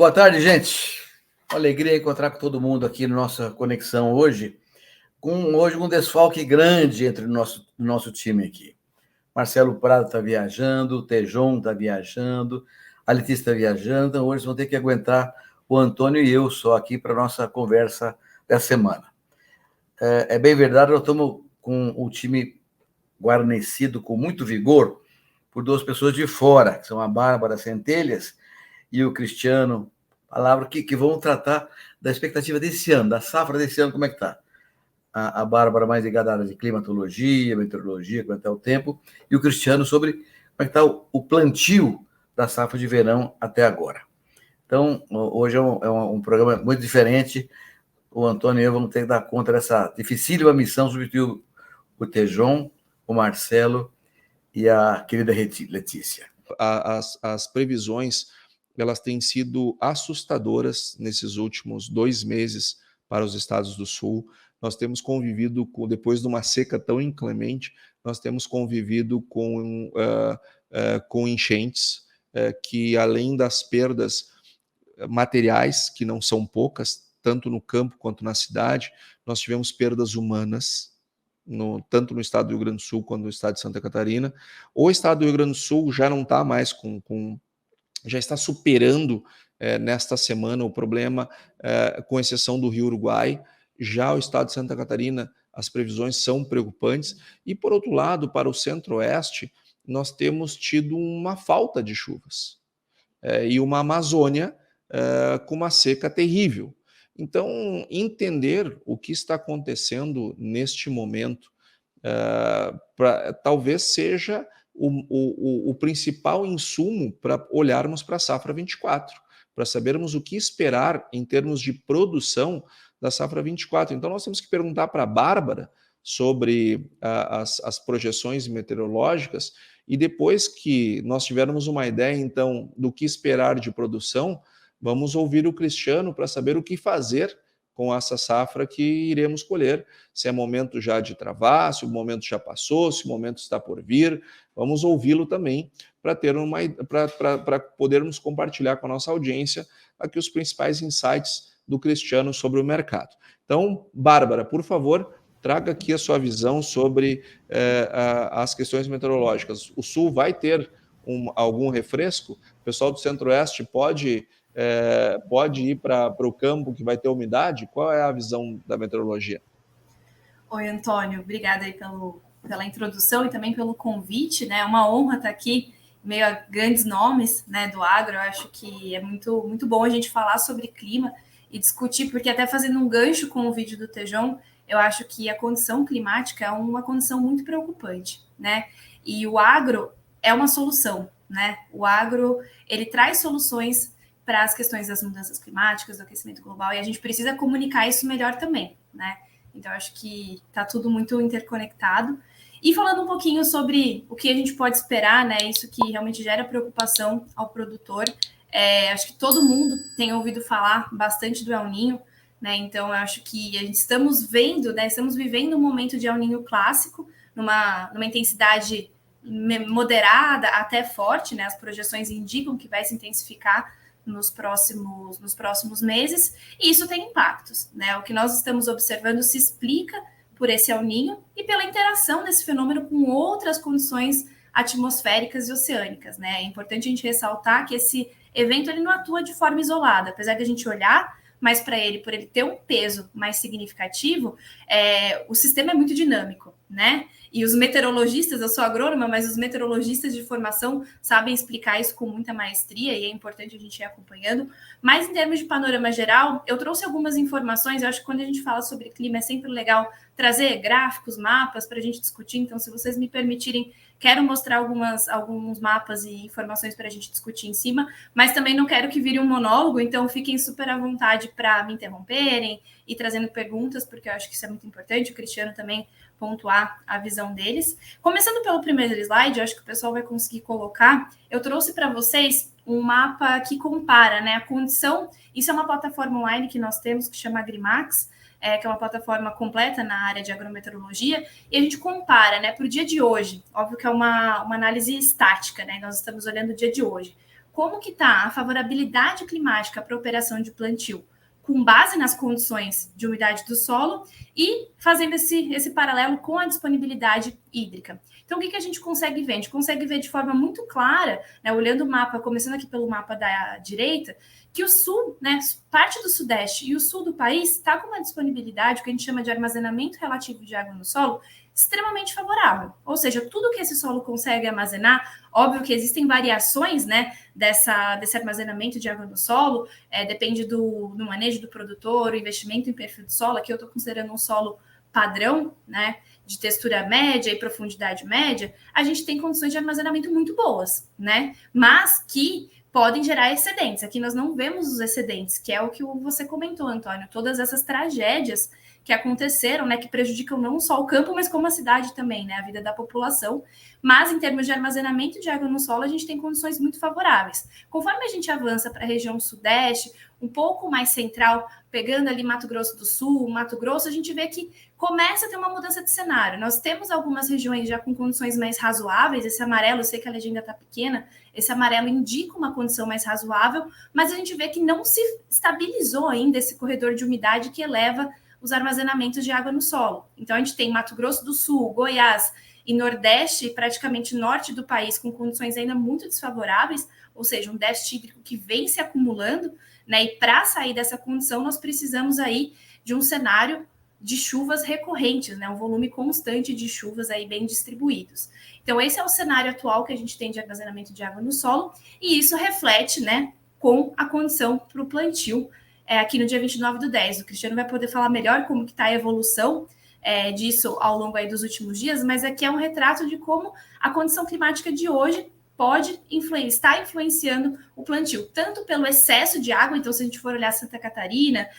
Boa tarde, gente. Uma alegria encontrar com todo mundo aqui na nossa conexão hoje. Hoje um desfalque grande entre o nosso time aqui. Marcelo Prado está viajando, o Tejon está viajando, a Letícia está viajando, então hoje vão ter que aguentar o Antônio e eu só aqui para a nossa conversa dessa semana. É bem verdade, nós estamos com o time guarnecido com muito vigor por duas pessoas de fora, que são a Bárbara Centelhas e o Cristiano, palavra que vão tratar da expectativa desse ano, da safra desse ano, como é que está. A Bárbara mais ligada à área de climatologia, meteorologia, como é que está o tempo, e o Cristiano sobre como é que está o plantio da safra de verão até agora. Então, hoje é um programa muito diferente. O Antônio e eu vamos ter que dar conta dessa dificílima missão, substituir o Tejon, o Marcelo e a querida Letícia. As previsões, elas têm sido assustadoras nesses últimos 2 meses para os estados do Sul. Nós temos convivido, depois de uma seca tão inclemente, nós temos convivido com enchentes, que além das perdas materiais, que não são poucas, tanto no campo quanto na cidade, nós tivemos perdas humanas, tanto no estado do Rio Grande do Sul quanto no estado de Santa Catarina. O estado do Rio Grande do Sul já não está mais já está superando nesta semana o problema, com exceção do Rio Uruguai. Já o estado de Santa Catarina, as previsões são preocupantes. E, por outro lado, para o centro-oeste, nós temos tido uma falta de chuvas e uma Amazônia com uma seca terrível. Então, entender o que está acontecendo neste momento talvez seja o principal insumo para olharmos para a safra 24, para sabermos o que esperar em termos de produção da safra 24. Então, nós temos que perguntar para a Bárbara sobre as projeções meteorológicas, e depois que nós tivermos uma ideia, então, do que esperar de produção, vamos ouvir o Cristiano para saber o que fazer com essa safra que iremos colher, se é momento já de travar, se o momento já passou, se o momento está por vir. Vamos ouvi-lo também para podermos compartilhar com a nossa audiência aqui os principais insights do Cristiano sobre o mercado. Então, Bárbara, por favor, traga aqui a sua visão sobre as questões meteorológicas. O Sul vai ter algum refresco? O pessoal do Centro-Oeste pode ir para o campo que vai ter umidade? Qual é a visão da meteorologia? Oi, Antônio, obrigada aí pela introdução e também pelo convite, né? É uma honra estar aqui, meio a grandes nomes, né, do agro. Eu acho que é muito, muito bom a gente falar sobre clima e discutir, porque até fazendo um gancho com o vídeo do Tejon, eu acho que a condição climática é uma condição muito preocupante, né? E o agro é uma solução, né? O agro, ele traz soluções para as questões das mudanças climáticas, do aquecimento global, e a gente precisa comunicar isso melhor também, né? Então, acho que está tudo muito interconectado. E falando um pouquinho sobre o que a gente pode esperar, né? Isso que realmente gera preocupação ao produtor. Acho que todo mundo tem ouvido falar bastante do El Niño, né? Então, eu acho que estamos vendo, né? Estamos vivendo um momento de El Niño clássico, numa intensidade moderada até forte, né? As projeções indicam que vai se intensificar nos próximos meses, e isso tem impactos, né? O que nós estamos observando se explica por esse El Niño e pela interação desse fenômeno com outras condições atmosféricas e oceânicas, né? É importante a gente ressaltar que esse evento ele não atua de forma isolada, apesar de a gente olhar mais para ele, por ele ter um peso mais significativo, o sistema é muito dinâmico, né? E os meteorologistas, eu sou agrônoma, mas os meteorologistas de formação sabem explicar isso com muita maestria e é importante a gente ir acompanhando. Mas em termos de panorama geral, eu trouxe algumas informações. Eu acho que quando a gente fala sobre clima é sempre legal trazer gráficos, mapas para a gente discutir. Então, se vocês me permitirem, quero mostrar alguns mapas e informações para a gente discutir em cima, mas também não quero que vire um monólogo, então fiquem super à vontade para me interromperem e trazendo perguntas, porque eu acho que isso é muito importante. O Cristiano também pontuar a visão deles. Começando pelo primeiro slide, eu acho que o pessoal vai conseguir colocar, eu trouxe para vocês um mapa que compara, né, a condição, isso é uma plataforma online que nós temos, que chama Agrimax, que é uma plataforma completa na área de agrometeorologia, e a gente compara, né, para o dia de hoje, óbvio que é uma análise estática, né, nós estamos olhando o dia de hoje, como que está a favorabilidade climática para a operação de plantio, com base nas condições de umidade do solo e fazendo esse paralelo com a disponibilidade hídrica. Então, o que a gente consegue ver? A gente consegue ver de forma muito clara, né, olhando o mapa, começando aqui pelo mapa da direita, que o sul, né, parte do sudeste e o sul do país está com uma disponibilidade, o que a gente chama de armazenamento relativo de água no solo, extremamente favorável. Ou seja, tudo que esse solo consegue armazenar, óbvio que existem variações, né, desse armazenamento de água no solo, depende do manejo do produtor, o investimento em perfil de solo. Aqui eu estou considerando um solo padrão, né, de textura média e profundidade média. A gente tem condições de armazenamento muito boas, né, mas que podem gerar excedentes. Aqui nós não vemos os excedentes, que é o que você comentou, Antônio, todas essas tragédias que aconteceram, né, que prejudicam não só o campo, mas como a cidade também, né, a vida da população. Mas em termos de armazenamento de água no solo, a gente tem condições muito favoráveis. Conforme a gente avança para a região sudeste, um pouco mais central, pegando ali Mato Grosso do Sul, Mato Grosso, a gente vê que começa a ter uma mudança de cenário. Nós temos algumas regiões já com condições mais razoáveis. Esse amarelo, eu sei que a legenda está pequena, esse amarelo indica uma condição mais razoável, mas a gente vê que não se estabilizou ainda esse corredor de umidade que eleva os armazenamentos de água no solo. Então, a gente tem Mato Grosso do Sul, Goiás e Nordeste, praticamente norte do país, com condições ainda muito desfavoráveis, ou seja, um déficit hídrico que vem se acumulando, né? E para sair dessa condição, nós precisamos aí de um cenário de chuvas recorrentes, né? Um volume constante de chuvas aí bem distribuídos. Então, esse é o cenário atual que a gente tem de armazenamento de água no solo, e isso reflete, né, com a condição para o plantio, aqui no dia 29/10. O Cristiano vai poder falar melhor como que está a evolução disso ao longo aí dos últimos dias, mas aqui é um retrato de como a condição climática de hoje pode estar influenciando o plantio, tanto pelo excesso de água. Então, se a gente for olhar Santa Catarina,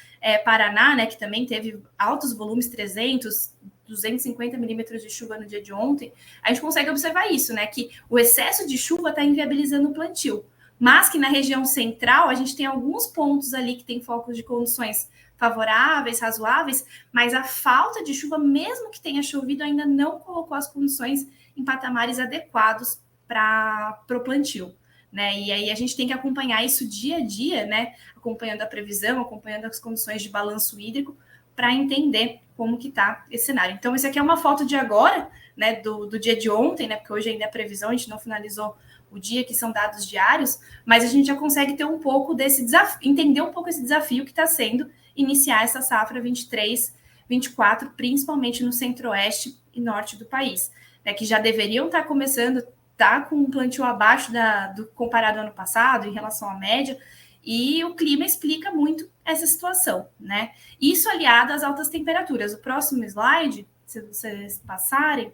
Paraná, né, que também teve altos volumes, 300, 250 milímetros de chuva no dia de ontem, a gente consegue observar isso, né, que o excesso de chuva está inviabilizando o plantio. Mas que na região central a gente tem alguns pontos ali que tem focos de condições favoráveis, razoáveis, mas a falta de chuva, mesmo que tenha chovido, ainda não colocou as condições em patamares adequados para o plantio, né? E aí a gente tem que acompanhar isso dia a dia, né? Acompanhando a previsão, acompanhando as condições de balanço hídrico, para entender como que está esse cenário. Então, esse aqui é uma foto de agora, né? Do dia de ontem, né? Porque hoje ainda é previsão, a gente não finalizou o dia, que são dados diários, mas a gente já consegue ter um pouco desse desafio, entender um pouco esse desafio que está sendo iniciar essa safra 23/24, principalmente no centro-oeste e norte do país, né, que já deveriam estar começando, com um plantio abaixo do comparado ao ano passado, em relação à média, e o clima explica muito essa situação, né? Isso aliado às altas temperaturas. O próximo slide, se vocês passarem,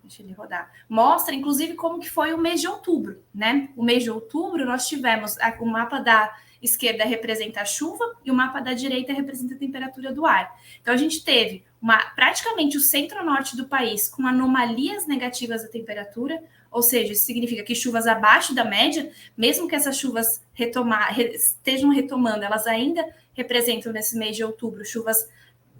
deixa ele rodar, mostra, inclusive, como que foi o mês de outubro, né? O mês de outubro, nós tivemos o mapa da esquerda representa a chuva e o mapa da direita representa a temperatura do ar. Então, a gente teve praticamente o centro-norte do país com anomalias negativas da temperatura, ou seja, isso significa que chuvas abaixo da média, mesmo que essas chuvas estejam retomando, elas ainda representam, nesse mês de outubro, chuvas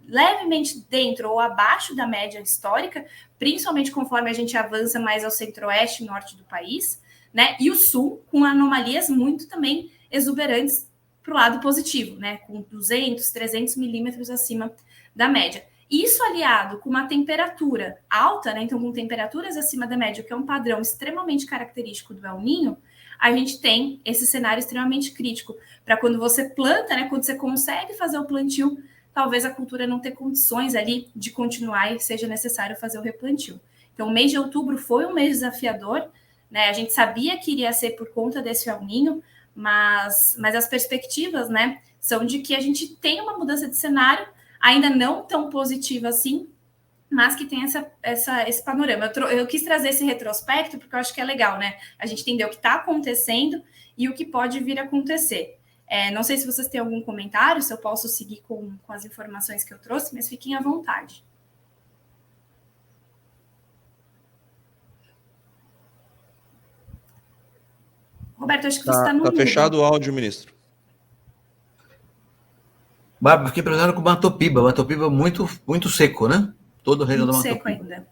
levemente dentro ou abaixo da média histórica, principalmente conforme a gente avança mais ao centro-oeste e norte do país, né? E o sul, com anomalias muito também exuberantes para o lado positivo, né? Com 200, 300 milímetros acima da média. Isso aliado com uma temperatura alta, né? Então com temperaturas acima da média, que é um padrão extremamente característico do El Niño, a gente tem esse cenário extremamente crítico para quando você planta, né? Quando você consegue fazer o plantio, talvez a cultura não tenha condições ali de continuar e seja necessário fazer o replantio. Então, o mês de outubro foi um mês desafiador, né? A gente sabia que iria ser por conta desse El Niño, mas as perspectivas, né, são de que a gente tem uma mudança de cenário, ainda não tão positiva assim, mas que tem esse panorama. Eu quis trazer esse retrospecto porque eu acho que é legal, né? A gente entender o que está acontecendo e o que pode vir a acontecer. Não sei se vocês têm algum comentário, se eu posso seguir com as informações que eu trouxe, mas fiquem à vontade. Roberto, acho que você está no mudo. Está fechado o áudio, ministro. Bárbara, fiquei impressionado com o Matopiba. Matopiba muito, muito seco, né? Todo o região do Matopiba. Seco ainda.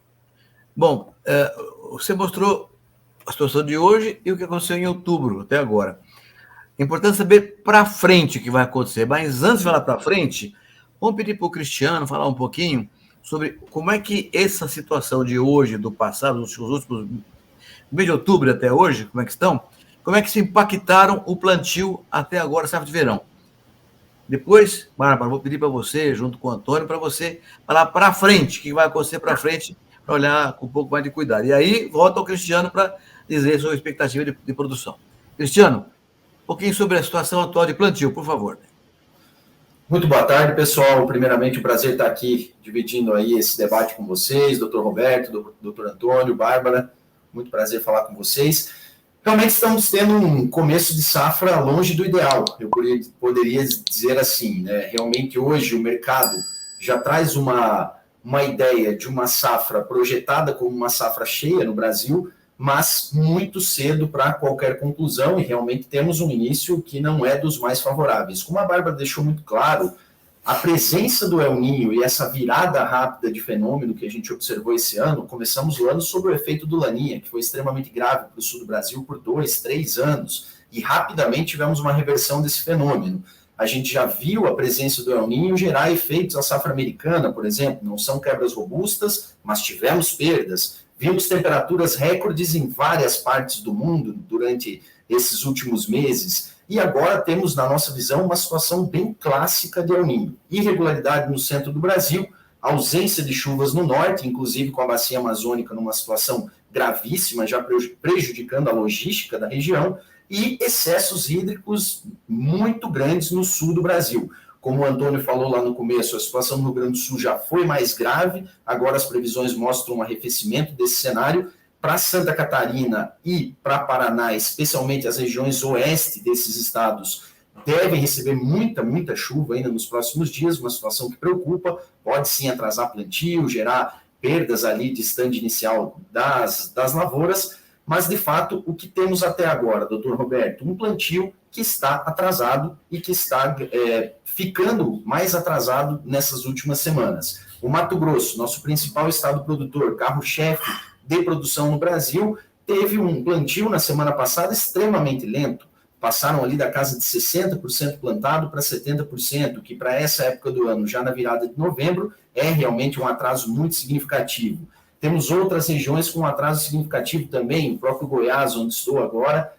Bom, você mostrou a situação de hoje e o que aconteceu em outubro, até agora. É importante saber para frente o que vai acontecer, mas antes de falar para frente, vamos pedir para o Cristiano falar um pouquinho sobre como é que essa situação de hoje, do passado, os últimos mês de outubro até hoje, como é que estão? Como é que se impactaram o plantio até agora, safra de verão? Depois, Bárbara, vou pedir para você, junto com o Antônio, para você falar para frente, o que vai acontecer para frente, para olhar com um pouco mais de cuidado. E aí, volta ao Cristiano para dizer sobre a expectativa de produção. Cristiano, um pouquinho sobre a situação atual de plantio, por favor. Muito boa tarde, pessoal. Primeiramente, um prazer estar aqui dividindo aí esse debate com vocês, doutor Roberto, doutor Antônio, Bárbara. Muito prazer falar com vocês. Realmente estamos tendo um começo de safra longe do ideal, eu poderia dizer assim, né? Realmente hoje o mercado já traz uma ideia de uma safra projetada como uma safra cheia no Brasil, mas muito cedo para qualquer conclusão, e realmente temos um início que não é dos mais favoráveis. Como a Bárbara deixou muito claro, a presença do El Niño e essa virada rápida de fenômeno que a gente observou esse ano, começamos o ano sob o efeito do Laninha, que foi extremamente grave para o sul do Brasil por 2, 3 anos, e rapidamente tivemos uma reversão desse fenômeno. A gente já viu a presença do El Niño gerar efeitos à safra americana, por exemplo, não são quebras robustas, mas tivemos perdas. Vimos temperaturas recordes em várias partes do mundo durante esses últimos meses, e agora temos, na nossa visão, uma situação bem clássica de El Niño. Irregularidade no centro do Brasil, ausência de chuvas no norte, inclusive com a bacia amazônica numa situação gravíssima, já prejudicando a logística da região, e excessos hídricos muito grandes no sul do Brasil. Como o Antônio falou lá no começo, a situação no Rio Grande do Sul já foi mais grave, agora as previsões mostram um arrefecimento desse cenário. Para Santa Catarina e para Paraná, especialmente as regiões oeste desses estados, devem receber muita chuva ainda nos próximos dias, uma situação que preocupa, pode sim atrasar plantio, gerar perdas ali de stand inicial das lavouras, mas de fato o que temos até agora, doutor Roberto, um plantio que está atrasado e que está ficando mais atrasado nessas últimas semanas. O Mato Grosso, nosso principal estado produtor, carro-chefe de produção no Brasil, teve um plantio na semana passada extremamente lento. Passaram ali da casa de 60% plantado para 70%, que para essa época do ano, já na virada de novembro, é realmente um atraso muito significativo. Temos outras regiões com um atraso significativo também, o próprio Goiás, onde estou agora,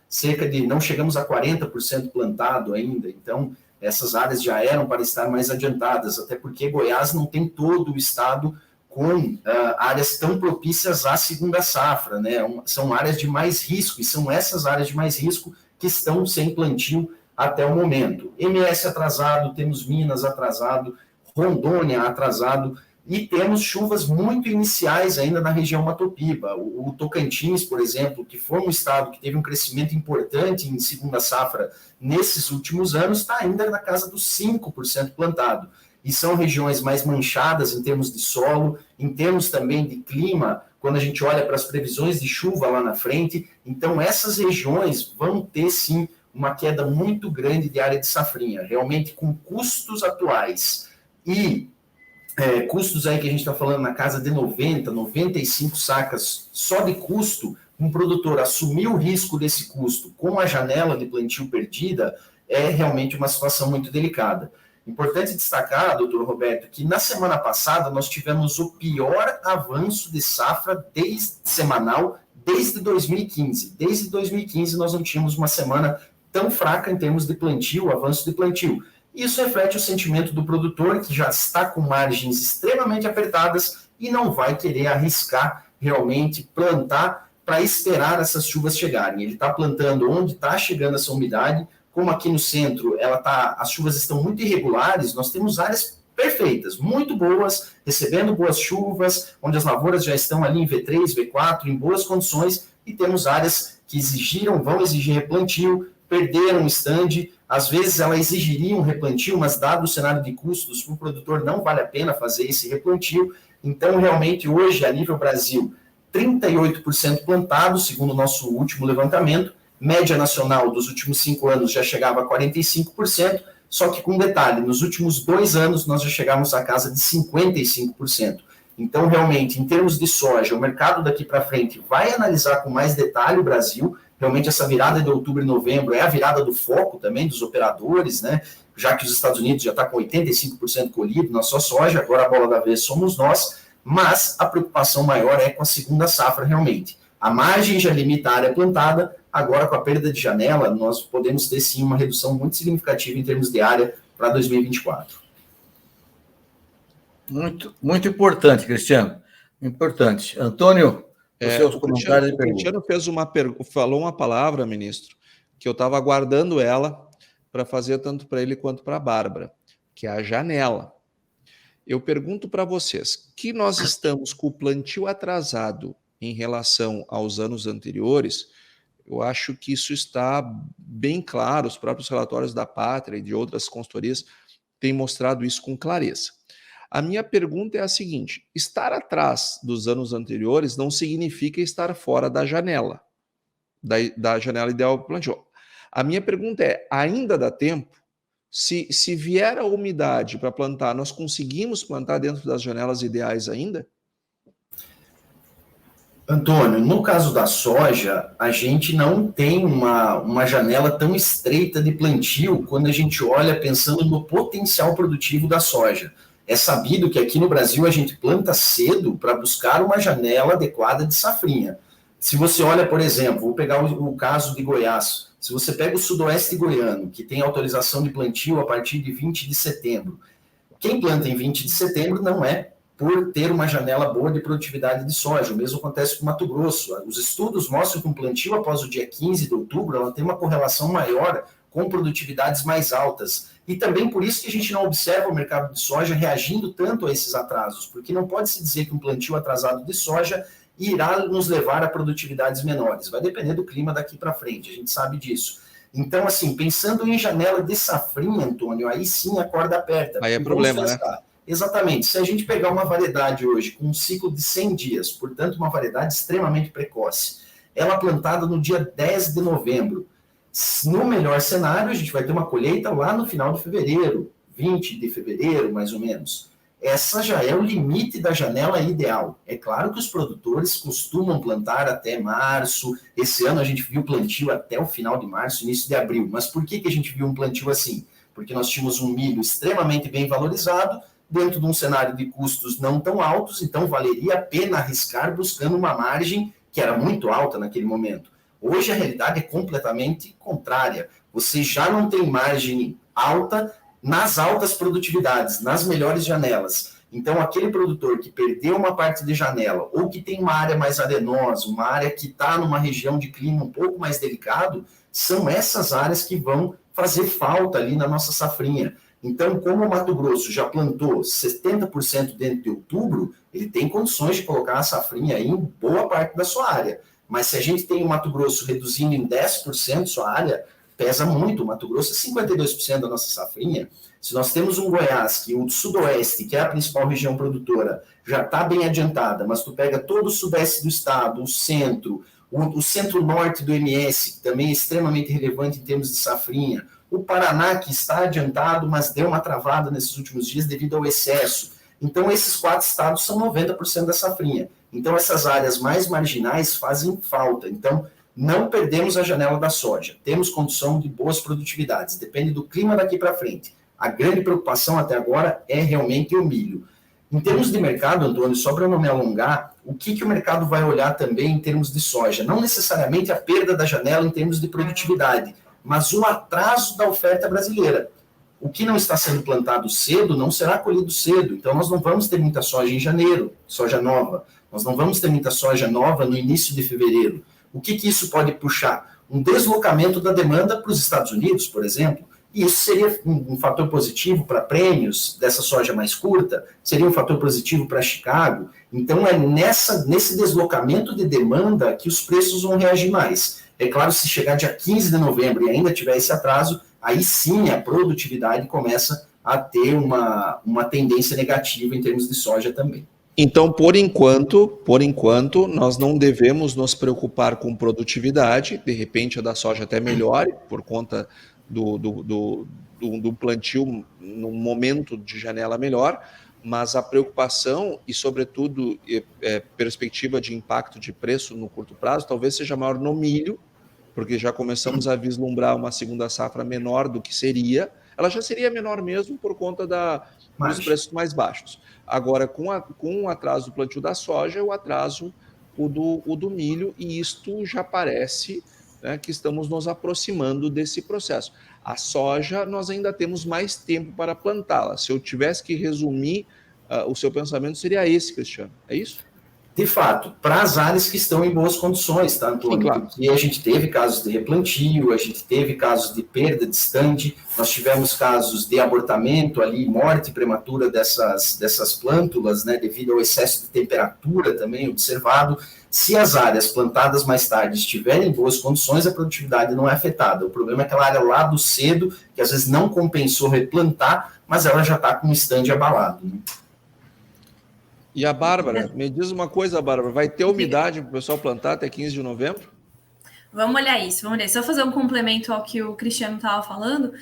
não chegamos a 40% plantado ainda, então essas áreas já eram para estar mais adiantadas, até porque Goiás não tem todo o estado com áreas tão propícias à segunda safra, né? São áreas de mais risco, e são essas áreas de mais risco que estão sem plantio até o momento. MS atrasado, temos Minas atrasado, Rondônia atrasado, e temos chuvas muito iniciais ainda na região Mato Piba. O Tocantins, por exemplo, que foi um estado que teve um crescimento importante em segunda safra nesses últimos anos, está ainda na casa dos 5% plantado. E são regiões mais manchadas em termos de solo, em termos também de clima, quando a gente olha para as previsões de chuva lá na frente. Então, essas regiões vão ter, sim, uma queda muito grande de área de safrinha, realmente com custos atuais. E custos aí que a gente está falando na casa de 90, 95 sacas só de custo, um produtor assumir o risco desse custo com a janela de plantio perdida é realmente uma situação muito delicada. Importante destacar, doutor Roberto, que na semana passada nós tivemos o pior avanço de safra semanal desde 2015. Desde 2015 nós não tínhamos uma semana tão fraca em termos de plantio, avanço de plantio. Isso reflete o sentimento do produtor, que já está com margens extremamente apertadas e não vai querer arriscar realmente plantar para esperar essas chuvas chegarem. Ele está plantando onde está chegando essa umidade. Como aqui no centro as chuvas estão muito irregulares, nós temos áreas perfeitas, muito boas, recebendo boas chuvas, onde as lavouras já estão ali em V3, V4, em boas condições, e temos áreas que vão exigir replantio, perderam o stand, às vezes ela exigiria um replantio, mas dado o cenário de custos, para o produtor não vale a pena fazer esse replantio. Então, realmente, hoje, a nível Brasil, 38% plantado, segundo o nosso último levantamento, média nacional dos últimos 5 anos já chegava a 45%, só que com detalhe, nos últimos 2 anos nós já chegamos à casa de 55%. Então, realmente, em termos de soja, o mercado daqui para frente vai analisar com mais detalhe o Brasil. Realmente, essa virada de outubro e novembro é a virada do foco também dos operadores, né? Já que os Estados Unidos já está com 85% colhido na sua soja, agora a bola da vez somos nós, mas a preocupação maior é com a segunda safra, realmente. A margem já limita a área plantada, agora com a perda de janela, nós podemos ter sim uma redução muito significativa em termos de área para 2024. Muito importante, Cristiano. Importante. Antônio, os seus comentários e perguntas. O Cristiano falou uma palavra, ministro, que eu estava aguardando ela para fazer tanto para ele quanto para a Bárbara, que é a janela. Eu pergunto para vocês, que nós estamos com o plantio atrasado em relação aos anos anteriores, eu acho que isso está bem claro, os próprios relatórios da Pátria e de outras consultorias têm mostrado isso com clareza. A minha pergunta é a seguinte: estar atrás dos anos anteriores não significa estar fora da janela, da janela ideal para o plantio. A minha pergunta é, ainda dá tempo? Se vier a umidade para plantar, nós conseguimos plantar dentro das janelas ideais ainda? Antônio, no caso da soja, a gente não tem uma janela tão estreita de plantio quando a gente olha pensando no potencial produtivo da soja. É sabido que aqui no Brasil a gente planta cedo para buscar uma janela adequada de safrinha. Se você olha, por exemplo, vou pegar o caso de Goiás, se você pega o sudoeste goiano, que tem autorização de plantio a partir de 20 de setembro, quem planta em 20 de setembro não é por ter uma janela boa de produtividade de soja. O mesmo acontece com Mato Grosso. Os estudos mostram que um plantio após o dia 15 de outubro ela tem uma correlação maior com produtividades mais altas. E também por isso que a gente não observa o mercado de soja reagindo tanto a esses atrasos, porque não pode-se dizer que um plantio atrasado de soja irá nos levar a produtividades menores. Vai depender do clima daqui para frente, a gente sabe disso. Então, assim, pensando em janela de safrinha, Antônio, aí sim a corda aperta. Aí é problema, né? Exatamente. Se a gente pegar uma variedade hoje com um ciclo de 100 dias, portanto, uma variedade extremamente precoce, ela plantada no dia 10 de novembro, no melhor cenário, a gente vai ter uma colheita lá no final de fevereiro, 20 de fevereiro, mais ou menos. Essa já é o limite da janela ideal. É claro que os produtores costumam plantar até março. Esse ano a gente viu plantio até o final de março, início de abril. Mas por que a gente viu um plantio assim? Porque nós tínhamos um milho extremamente bem valorizado, dentro de um cenário de custos não tão altos, então valeria a pena arriscar buscando uma margem que era muito alta naquele momento. Hoje a realidade é completamente contrária. Você já não tem margem alta nas altas produtividades, nas melhores janelas. Então, aquele produtor que perdeu uma parte de janela ou que tem uma área mais arenosa, uma área que está numa região de clima um pouco mais delicado, são essas áreas que vão fazer falta ali na nossa safrinha. Então, como o Mato Grosso já plantou 70% dentro de outubro, ele tem condições de colocar a safrinha aí em boa parte da sua área. Mas se a gente tem o Mato Grosso reduzindo em 10% sua área, pesa muito. O Mato Grosso é 52% da nossa safrinha. Se nós temos um Goiás, que o sudoeste, que é a principal região produtora, já está bem adiantada, mas tu pega todo o sudeste do estado, o centro-norte do MS, que também é extremamente relevante em termos de safrinha, o Paraná, que está adiantado, mas deu uma travada nesses últimos dias devido ao excesso. Então, esses 4 estados são 90% da safrinha. Então, essas áreas mais marginais fazem falta. Então, não perdemos a janela da soja. Temos condição de boas produtividades. Depende do clima daqui para frente. A grande preocupação até agora é realmente o milho. Em termos de mercado, Antônio, só para não me alongar, o que o mercado vai olhar também em termos de soja? Não necessariamente a perda da janela em termos de produtividade, mas o atraso da oferta brasileira. O que não está sendo plantado cedo não será colhido cedo. Então, nós não vamos ter muita soja em janeiro, soja nova. Nós não vamos ter muita soja nova no início de fevereiro. O que isso pode puxar? Um deslocamento da demanda para os Estados Unidos, por exemplo. E isso seria um fator positivo para prêmios dessa soja mais curta, seria um fator positivo para Chicago. Então, é nesse deslocamento de demanda que os preços vão reagir mais. É claro, se chegar dia 15 de novembro e ainda tiver esse atraso, aí sim a produtividade começa a ter uma tendência negativa em termos de soja também. Então, por enquanto, nós não devemos nos preocupar com produtividade. De repente, a da soja até melhore por conta do plantio num momento de janela melhor, mas a preocupação e, sobretudo, perspectiva de impacto de preço no curto prazo talvez seja maior no milho, porque já começamos a vislumbrar uma segunda safra menor do que seria. Ela já seria menor mesmo por conta dos preços mais baixos. Agora, com o atraso do plantio da soja, o atraso o do milho, e isto já parece, né, que estamos nos aproximando desse processo. A soja, nós ainda temos mais tempo para plantá-la. Se eu tivesse que resumir, o seu pensamento seria esse, Cristiano, é isso? De fato, para as áreas que estão em boas condições, tá, Antônio? Sim, claro. Porque a gente teve casos de replantio, a gente teve casos de perda de estande, nós tivemos casos de abortamento ali, morte prematura dessas plântulas, né, devido ao excesso de temperatura também observado. Se as áreas plantadas mais tarde estiverem em boas condições, a produtividade não é afetada. O problema é aquela área lá do cedo, que às vezes não compensou replantar, mas ela já está com o estande abalado, né? E a Bárbara, me diz uma coisa, Bárbara, vai ter umidade para o pessoal plantar até 15 de novembro? Vamos olhar isso, vamos olhar. Só fazer um complemento ao que o Cristiano estava falando.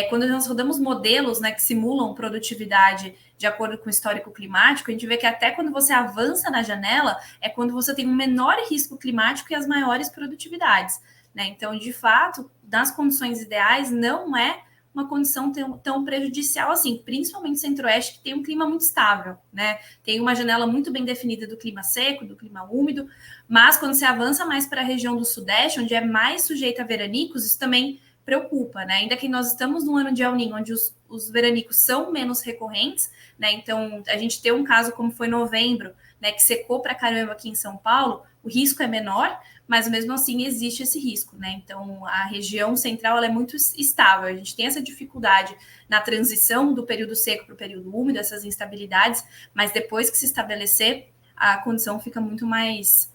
Quando nós rodamos modelos, né, que simulam produtividade de acordo com o histórico climático, a gente vê que até quando você avança na janela, é quando você tem um menor risco climático e as maiores produtividades, né? Então, de fato, nas condições ideais, não é uma condição tão prejudicial assim, principalmente Centro-Oeste, que tem um clima muito estável, né? Tem uma janela muito bem definida do clima seco, do clima úmido, mas quando você avança mais para a região do Sudeste, onde é mais sujeita a veranicos, isso também preocupa, né? Ainda que nós estamos num ano de El Niño, onde os veranicos são menos recorrentes, né? Então, a gente tem um caso como foi novembro, né, que secou para caramba aqui em São Paulo, o risco é menor, mas mesmo assim existe esse risco, né? Então, a região central ela é muito estável, a gente tem essa dificuldade na transição do período seco para o período úmido, essas instabilidades, mas depois que se estabelecer, a condição fica muito mais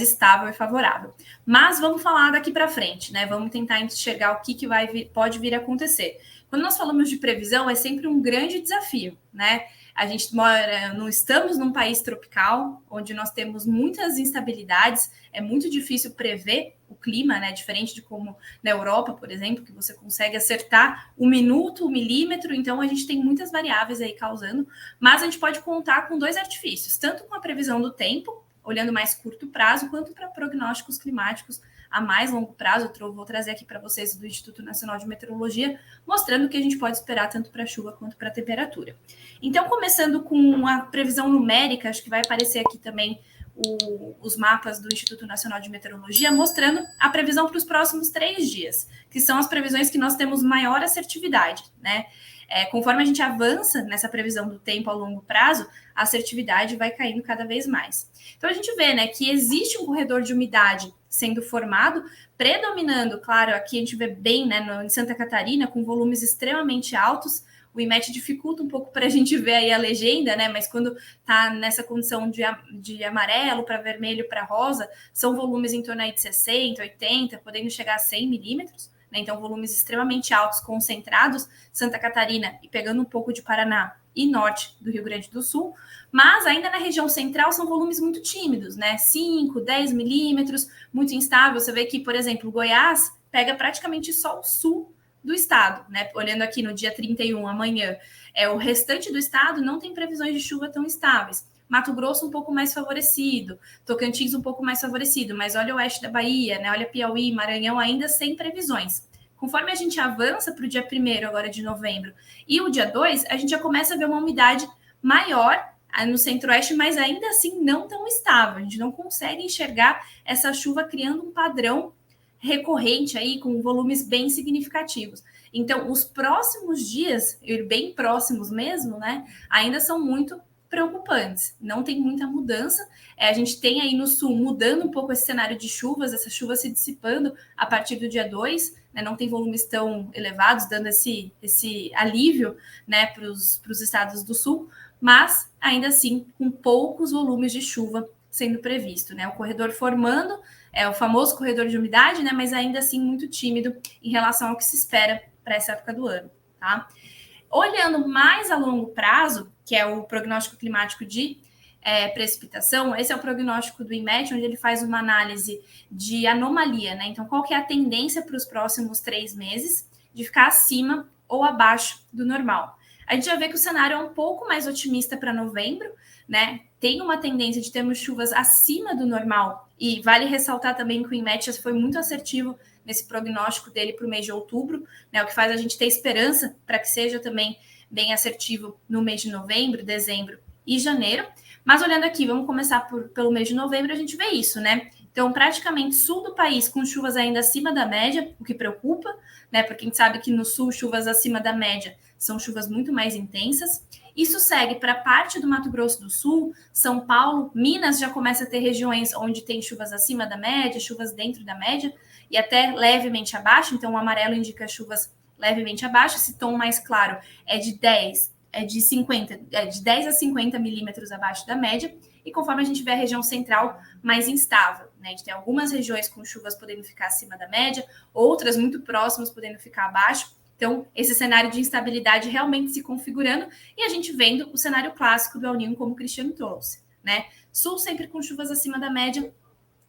estável e favorável. Mas vamos falar daqui para frente, né? Vamos tentar enxergar o que pode vir a acontecer. Quando nós falamos de previsão, é sempre um grande desafio, né? A gente não estamos num país tropical, onde nós temos muitas instabilidades, é muito difícil prever o clima, né? Diferente de como na Europa, por exemplo, que você consegue acertar o minuto, o milímetro, então a gente tem muitas variáveis aí causando, mas a gente pode contar com dois artifícios, tanto com a previsão do tempo, olhando mais curto prazo, quanto para prognósticos climáticos a mais longo prazo. Eu vou trazer aqui para vocês do Instituto Nacional de Meteorologia, mostrando o que a gente pode esperar tanto para chuva quanto para temperatura. Então, começando com a previsão numérica, acho que vai aparecer aqui também os mapas do Instituto Nacional de Meteorologia, mostrando a previsão para os próximos 3 dias, que são as previsões que nós temos maior assertividade, né? Conforme a gente avança nessa previsão do tempo a longo prazo, a assertividade vai caindo cada vez mais. Então, a gente vê, né, que existe um corredor de umidade sendo formado, predominando, claro, aqui a gente vê bem, né, em Santa Catarina, com volumes extremamente altos. O IMET dificulta um pouco para a gente ver aí a legenda, né, mas quando está nessa condição de amarelo para vermelho para rosa, são volumes em torno aí de 60, 80, podendo chegar a 100 milímetros. Então, volumes extremamente altos, concentrados, Santa Catarina e pegando um pouco de Paraná e norte do Rio Grande do Sul, mas ainda na região central são volumes muito tímidos, né? 5, 10 milímetros, muito instável. Você vê que, por exemplo, Goiás pega praticamente só o sul do estado, né? Olhando aqui no dia 31, amanhã, o restante do estado não tem previsões de chuva tão estáveis. Mato Grosso um pouco mais favorecido, Tocantins um pouco mais favorecido, mas olha o oeste da Bahia, né? Olha Piauí, Maranhão ainda sem previsões. Conforme a gente avança para o dia 1º agora de novembro e o dia 2, a gente já começa a ver uma umidade maior no centro-oeste, mas ainda assim não tão estável. A gente não consegue enxergar essa chuva criando um padrão recorrente aí com volumes bem significativos. Então, os próximos dias, bem próximos mesmo, né, ainda são muito preocupantes, não tem muita mudança. A gente tem aí no sul mudando um pouco esse cenário de chuvas, essa chuva se dissipando a partir do dia 2, né, não tem volumes tão elevados, dando esse alívio, né, para os estados do sul, mas ainda assim com poucos volumes de chuva sendo previsto, né, o corredor formando, o famoso corredor de umidade, né, mas ainda assim muito tímido em relação ao que se espera para essa época do ano, tá? Olhando mais a longo prazo, que é o prognóstico climático de precipitação, esse é o prognóstico do IMET, onde ele faz uma análise de anomalia, né? Então, qual que é a tendência para os próximos 3 meses de ficar acima ou abaixo do normal? A gente já vê que o cenário é um pouco mais otimista para novembro, né? Tem uma tendência de termos chuvas acima do normal, e vale ressaltar também que o Inmetrias foi muito assertivo nesse prognóstico dele para o mês de outubro, né? O que faz a gente ter esperança para que seja também bem assertivo no mês de novembro, dezembro e janeiro. Mas olhando aqui, vamos começar pelo mês de novembro, a gente vê isso, né? Então, praticamente sul do país com chuvas ainda acima da média, o que preocupa, né? Porque a gente sabe que no sul chuvas acima da média são chuvas muito mais intensas. Isso segue para parte do Mato Grosso do Sul, São Paulo, Minas já começa a ter regiões onde tem chuvas acima da média, chuvas dentro da média e até levemente abaixo. Então, o amarelo indica chuvas levemente abaixo. Esse tom mais claro é de 10 a 50 milímetros abaixo da média. E conforme a gente vê a região central mais instável, né? A gente tem algumas regiões com chuvas podendo ficar acima da média, outras muito próximas podendo ficar abaixo. Então, esse cenário de instabilidade realmente se configurando e a gente vendo o cenário clássico do El Niño, como o Cristiano trouxe, né? Sul sempre com chuvas acima da média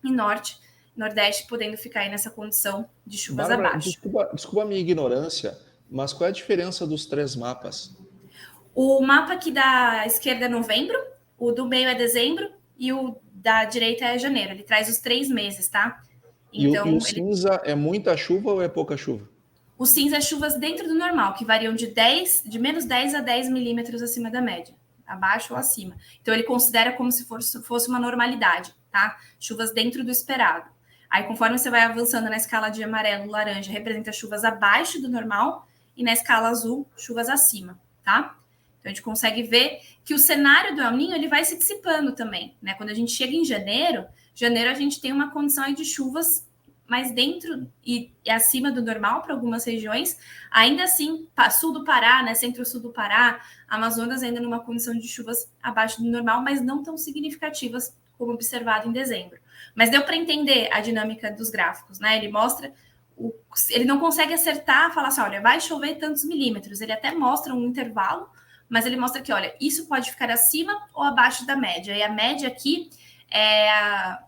e norte, nordeste podendo ficar aí nessa condição de chuvas Bárbara, abaixo. Desculpa a minha ignorância, mas qual é a diferença dos 3 mapas? O mapa aqui da esquerda é novembro, o do meio é dezembro e o da direita é janeiro. Ele traz os 3 meses, tá? Então, e o cinza é muita chuva ou é pouca chuva? O cinza é chuvas dentro do normal, que variam de menos 10 a 10 milímetros acima da média, abaixo ou acima. Então, ele considera como se fosse uma normalidade, tá? Chuvas dentro do esperado. Aí, conforme você vai avançando na escala de amarelo, laranja, representa chuvas abaixo do normal, e na escala azul, chuvas acima, tá? Então, a gente consegue ver que o cenário do El Niño, ele vai se dissipando também, né? Quando a gente chega em janeiro a gente tem uma condição aí de chuvas mais dentro e acima do normal para algumas regiões. Ainda assim, sul do Pará, né, centro-sul do Pará, Amazonas ainda numa condição de chuvas abaixo do normal, mas não tão significativas como observado em dezembro. Mas deu para entender a dinâmica dos gráficos, né? Ele mostra, ele não consegue acertar, falar assim, olha, vai chover tantos milímetros. Ele até mostra um intervalo, mas ele mostra que, olha, isso pode ficar acima ou abaixo da média. E a média aqui é a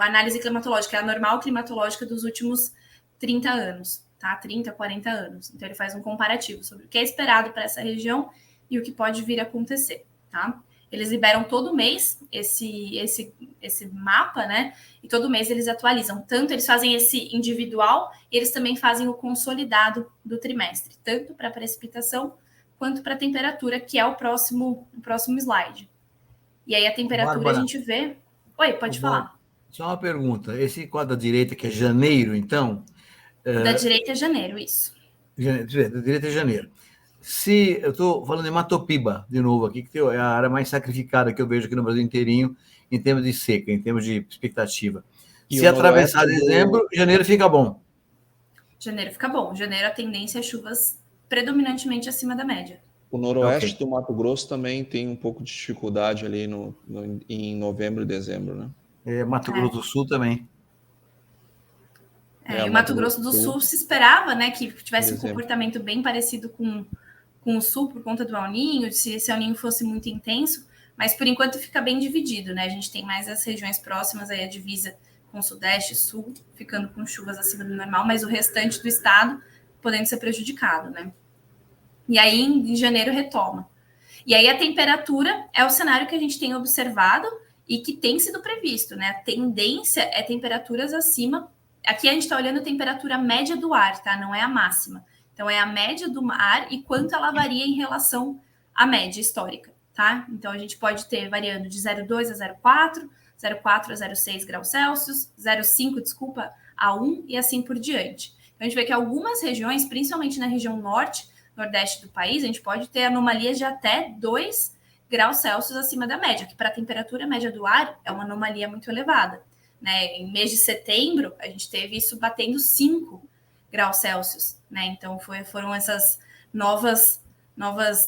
análise climatológica, é a normal climatológica dos últimos 30 anos, tá? 30, 40 anos. Então, ele faz um comparativo sobre o que é esperado para essa região e o que pode vir a acontecer, tá? Eles liberam todo mês esse mapa, né? E todo mês eles atualizam. Tanto eles fazem esse individual, eles também fazem o consolidado do trimestre, tanto para precipitação quanto para temperatura, que é o próximo slide. E aí a temperatura Bárbara, a gente vê... Oi, pode falar. Só uma pergunta. Esse quadro da direita, que é janeiro, então... Da direita é janeiro, isso. Da direita é janeiro. Se eu estou falando em Matopiba, de novo aqui, que é a área mais sacrificada que eu vejo aqui no Brasil inteirinho, em termos de seca, em termos de expectativa. E se atravessar dezembro, janeiro fica bom. Janeiro fica bom. Janeiro a tendência é chuvas predominantemente acima da média. O noroeste do Mato Grosso também tem um pouco de dificuldade ali em novembro e dezembro, né? Mato Grosso do Sul também. E o Mato Grosso do Sul se esperava, né, que tivesse um comportamento bem parecido com o Sul por conta do El Niño, se esse El Niño fosse muito intenso, mas por enquanto fica bem dividido, né? A gente tem mais as regiões próximas aí, a divisa com o Sudeste e Sul, ficando com chuvas acima do normal, mas o restante do estado podendo ser prejudicado, né? E aí, em janeiro, retoma. E aí, a temperatura é o cenário que a gente tem observado e que tem sido previsto, né? A tendência é temperaturas acima. Aqui a gente está olhando a temperatura média do ar, tá? Não é a máxima. Então, é a média do ar e quanto ela varia em relação à média histórica, tá? Então, a gente pode ter variando de 0,2 a 0,4, 0,4 a 0,6 graus Celsius, 0,5, desculpa, a 1 e assim por diante. Então, a gente vê que algumas regiões, principalmente na região norte, nordeste do país, a gente pode ter anomalias de até 2 graus Celsius acima da média, que para a temperatura média do ar é uma anomalia muito elevada, né? Em mês de setembro, a gente teve isso batendo 5 graus Celsius, né? Então, foram essas novas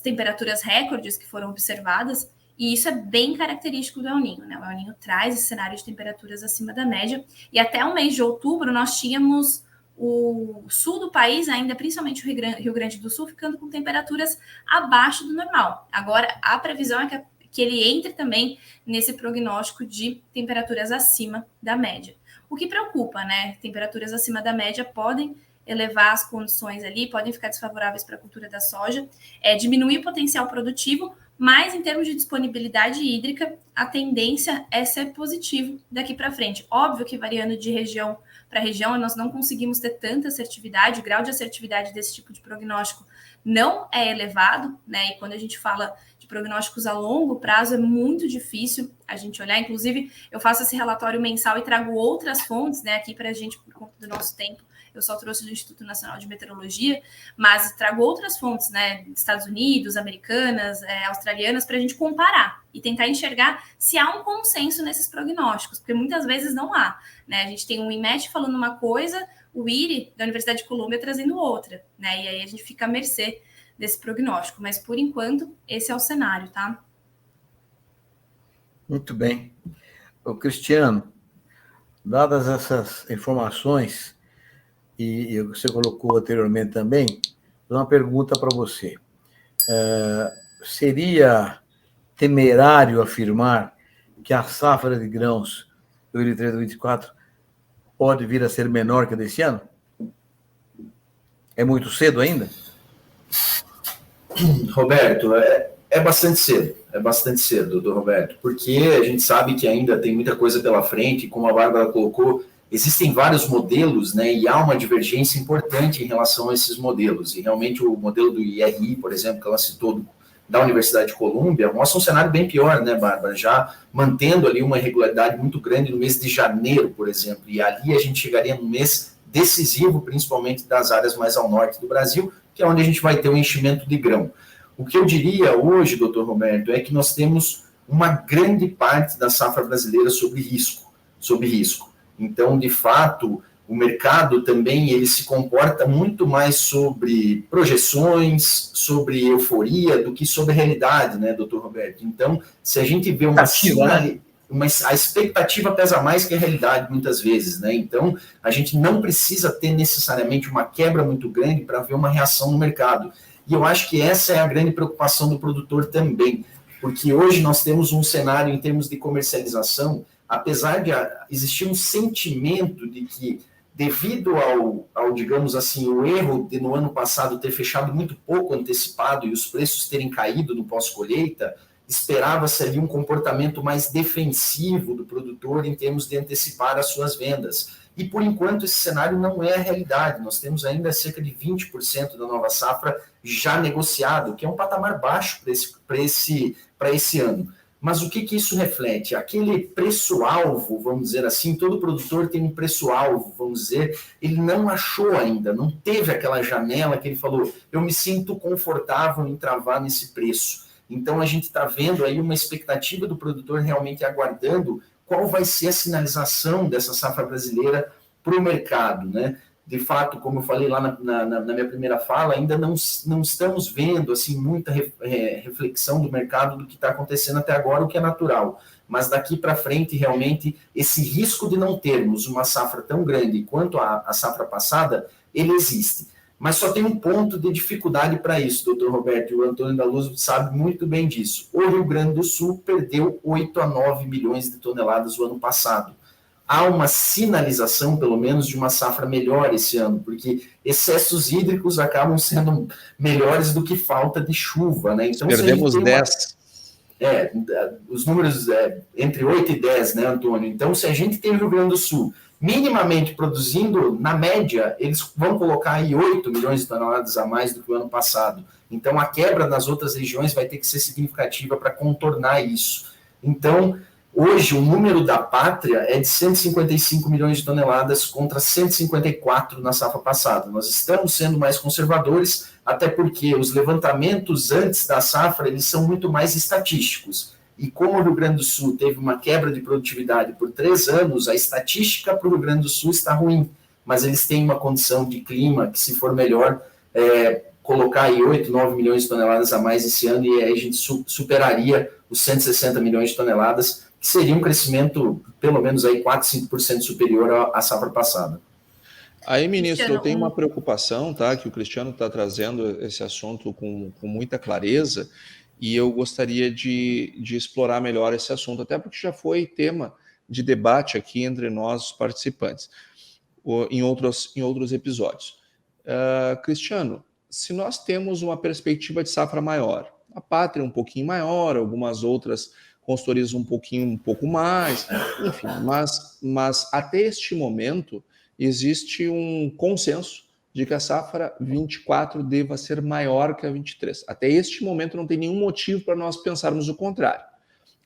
temperaturas recordes que foram observadas, e isso é bem característico do El Niño, né? O El Niño traz esse cenário de temperaturas acima da média, e até o mês de outubro nós tínhamos o sul do país, ainda principalmente o Rio Grande do Sul, ficando com temperaturas abaixo do normal. Agora, a previsão é que ele entre também nesse prognóstico de temperaturas acima da média. O que preocupa, né? Temperaturas acima da média podem elevar as condições ali, podem ficar desfavoráveis para a cultura da soja, diminuir o potencial produtivo, mas em termos de disponibilidade hídrica, a tendência é ser positivo daqui para frente. Óbvio que variando de região para região, nós não conseguimos ter tanta assertividade, o grau de assertividade desse tipo de prognóstico não é elevado, né? E quando a gente fala de prognósticos a longo prazo, é muito difícil a gente olhar. Inclusive, eu faço esse relatório mensal e trago outras fontes, né, aqui para a gente, por conta do nosso tempo. Eu só trouxe do Instituto Nacional de Meteorologia, mas trago outras fontes, né, dos Estados Unidos, americanas, australianas, para a gente comparar e tentar enxergar se há um consenso nesses prognósticos, porque muitas vezes não há, né? A gente tem um IMET falando uma coisa, o IRI, da Universidade de Colômbia, trazendo outra, né? E aí a gente fica à mercê desse prognóstico, mas por enquanto esse é o cenário, tá? Muito bem. Ô, Cristiano, dadas essas informações, e você colocou anteriormente também, uma pergunta para você. Seria temerário afirmar que a safra de grãos 2023-2024 pode vir a ser menor que a desse ano? É muito cedo ainda? Roberto, é bastante cedo, doutor Roberto, porque a gente sabe que ainda tem muita coisa pela frente, como a Bárbara colocou, existem vários modelos, né, e há uma divergência importante em relação a esses modelos, e realmente o modelo do IRI, por exemplo, que ela citou, da Universidade de Colômbia, mostra um cenário bem pior, né, Bárbara, já mantendo ali uma irregularidade muito grande no mês de janeiro, por exemplo, e ali a gente chegaria no mês decisivo, principalmente das áreas mais ao norte do Brasil, que é onde a gente vai ter o enchimento de grão. O que eu diria hoje, doutor Roberto, é que nós temos uma grande parte da safra brasileira sob risco. Então, de fato, o mercado também ele se comporta muito mais sobre projeções, sobre euforia, do que sobre realidade, né, doutor Roberto? Então, se a gente vê a expectativa pesa mais que a realidade, muitas vezes, né? Então, a gente não precisa ter necessariamente uma quebra muito grande para ver uma reação no mercado. E eu acho que essa é a grande preocupação do produtor também, porque hoje nós temos um cenário em termos de comercialização, apesar de existir um sentimento de que, devido ao digamos assim, o erro de no ano passado ter fechado muito pouco antecipado e os preços terem caído no pós-colheita, esperava-se ali um comportamento mais defensivo do produtor em termos de antecipar as suas vendas. E, por enquanto, esse cenário não é a realidade. Nós temos ainda cerca de 20% da nova safra já negociado, que é um patamar baixo para esse ano. Mas o que isso reflete? Aquele preço-alvo, vamos dizer assim, todo produtor tem um preço-alvo, vamos dizer, ele não achou ainda, não teve aquela janela que ele falou, eu me sinto confortável em travar nesse preço. Então, a gente está vendo aí uma expectativa do produtor realmente aguardando qual vai ser a sinalização dessa safra brasileira para o mercado, né? De fato, como eu falei lá na minha primeira fala, ainda não estamos vendo assim, muita reflexão do mercado do que está acontecendo até agora, o que é natural. Mas daqui para frente, realmente, esse risco de não termos uma safra tão grande quanto a safra passada, ele existe. Mas só tem um ponto de dificuldade para isso, doutor Roberto, e o Antônio da Luz sabe muito bem disso. O Rio Grande do Sul perdeu 8 a 9 milhões de toneladas o ano passado. Há uma sinalização, pelo menos, de uma safra melhor esse ano, porque excessos hídricos acabam sendo melhores do que falta de chuva, né? Então, perdemos 10. Os números entre 8 e 10, né, Antônio? Então, se a gente tem o Rio Grande do Sul minimamente produzindo, na média, eles vão colocar aí 8 milhões de toneladas a mais do que o ano passado. Então, a quebra nas outras regiões vai ter que ser significativa para contornar isso. Então, hoje, o número da pátria é de 155 milhões de toneladas contra 154 na safra passada. Nós estamos sendo mais conservadores, até porque os levantamentos antes da safra, eles são muito mais estatísticos. E como o Rio Grande do Sul teve uma quebra de produtividade por 3 anos, a estatística para o Rio Grande do Sul está ruim, mas eles têm uma condição de clima que, se for melhor, colocar aí 8, 9 milhões de toneladas a mais esse ano, e aí a gente superaria os 160 milhões de toneladas, que seria um crescimento, pelo menos, aí 4, 5% superior à safra passada. Aí, ministro, eu tenho uma preocupação, tá, que o Cristiano está trazendo esse assunto com muita clareza, e eu gostaria de explorar melhor esse assunto, até porque já foi tema de debate aqui entre nós, participantes, em outros episódios. Cristiano, se nós temos uma perspectiva de safra maior, a Pátria um pouquinho maior, algumas outras consultorias um pouco mais, enfim, mas até este momento existe um consenso de que a safra 24 deva ser maior que a 23. Até este momento não tem nenhum motivo para nós pensarmos o contrário.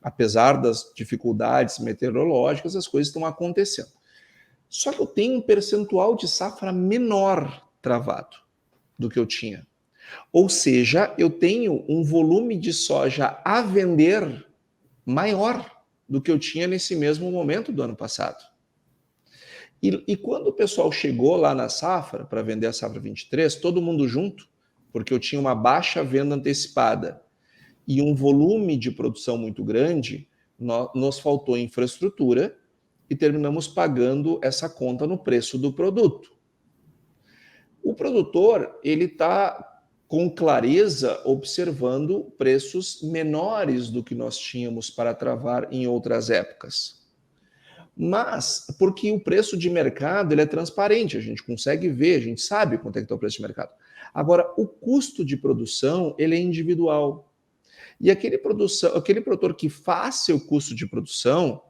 Apesar das dificuldades meteorológicas, as coisas estão acontecendo. Só que eu tenho um percentual de safra menor travado do que eu tinha. Ou seja, eu tenho um volume de soja a vender maior do que eu tinha nesse mesmo momento do ano passado. E quando o pessoal chegou lá na safra, para vender a safra 23, todo mundo junto, porque eu tinha uma baixa venda antecipada e um volume de produção muito grande, nos faltou infraestrutura e terminamos pagando essa conta no preço do produto. O produtor, ele está com clareza observando preços menores do que nós tínhamos para travar em outras épocas. Mas, porque o preço de mercado ele é transparente, a gente consegue ver, a gente sabe quanto é que está o preço de mercado. Agora, o custo de produção, ele é individual. E aquele produtor que faz seu custo de produção,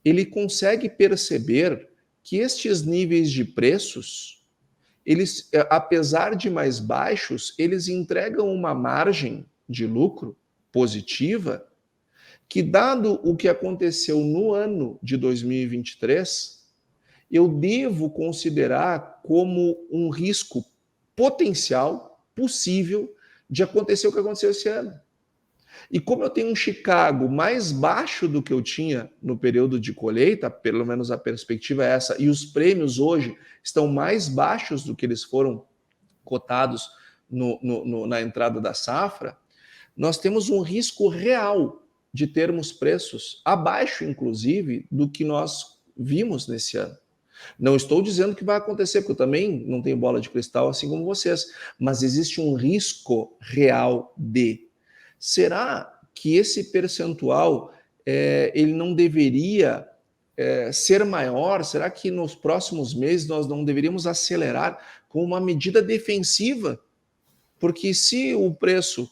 ele consegue perceber que estes níveis de preços, eles, apesar de mais baixos, eles entregam uma margem de lucro positiva que, dado o que aconteceu no ano de 2023, eu devo considerar como um risco potencial, possível, de acontecer o que aconteceu esse ano. E como eu tenho um Chicago mais baixo do que eu tinha no período de colheita, pelo menos a perspectiva é essa, e os prêmios hoje estão mais baixos do que eles foram cotados na entrada da safra, nós temos um risco real de termos preços abaixo, inclusive, do que nós vimos nesse ano. Não estou dizendo que vai acontecer, porque eu também não tenho bola de cristal assim como vocês, mas existe um risco real de... Será que esse percentual ele não deveria ser maior? Será que nos próximos meses nós não deveríamos acelerar com uma medida defensiva? Porque se o preço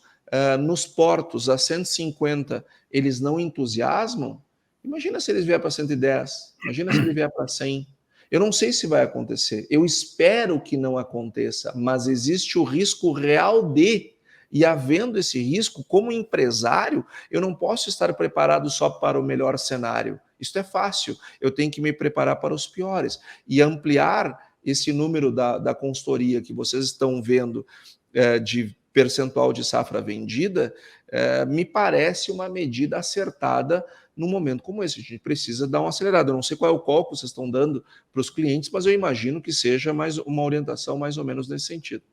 nos portos a 150 eles não entusiasmam, imagina se eles vier para 110, imagina se ele vier para 100. Eu não sei se vai acontecer, eu espero que não aconteça, mas existe o risco real de... E havendo esse risco, como empresário, eu não posso estar preparado só para o melhor cenário. Isso é fácil, eu tenho que me preparar para os piores. E ampliar esse número da consultoria que vocês estão vendo de percentual de safra vendida, me parece uma medida acertada num momento como esse. A gente precisa dar uma acelerada. Eu não sei qual é o cálculo que vocês estão dando para os clientes, mas eu imagino que seja mais uma orientação mais ou menos nesse sentido.